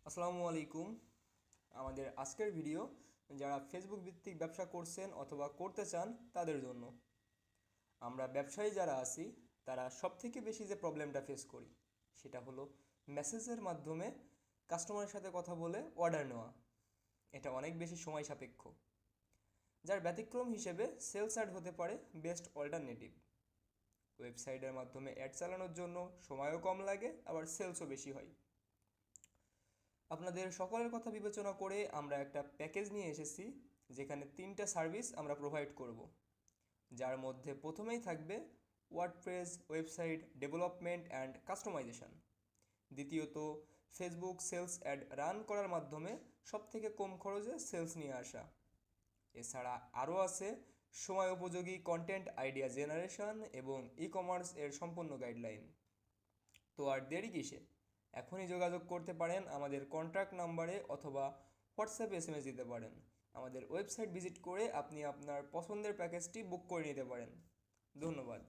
আসসালামু আলাইকুম। আমাদের আজকের ভিডিও যারা ফেসবুক ভিত্তিক ব্যবসা করছেন অথবা করতে চান তাদের জন্য। আমরা ব্যবসায়ী যারা আছি তারা সবথেকে বেশি যে প্রবলেমটা ফেস করি সেটা হলো মেসেজের মাধ্যমে কাস্টমারের সাথে কথা বলে অর্ডার নেওয়া। এটা অনেক বেশি সময় সাপেক্ষ, যার ব্যতিক্রম হিসেবে সেলস অ্যাড হতে পারে বেস্ট অল্টারনেটিভ। ওয়েবসাইটের মাধ্যমে অ্যাড চালানোর জন্য সময়ও কম লাগে, আবার সেলসও বেশি হয়। আপনাদের সকলের কথা বিবেচনা করে আমরা একটা প্যাকেজ নিয়ে এসেছি, যেখানে 3টা সার্ভিস আমরা প্রোভাইড করব, যার মধ্যে প্রথমেই থাকবে WordPress website development and customization. দ্বিতীয়ত, ফেসবুক সেলস অ্যাড রান করার মাধ্যমে সবথেকে কম খরচে সেলস নিয়ে আসা। এছাড়া আরও আছে সময় উপযোগী কন্টেন্ট আইডিয়া জেনারেশন এবং ই কমার্স এর সম্পূর্ণ গাইডলাইন। তো আর দেরি কিসে, এখনই যোগাযোগ করতে পারেন আমাদের কন্ট্যাক্ট নাম্বারে অথবা হোয়াটসঅ্যাপে এসএমএস দিতে পারেন। আমাদের ওয়েবসাইট ভিজিট করে আপনি আপনার পছন্দের প্যাকেজটি বুক করে নিতে পারেন। ধন্যবাদ।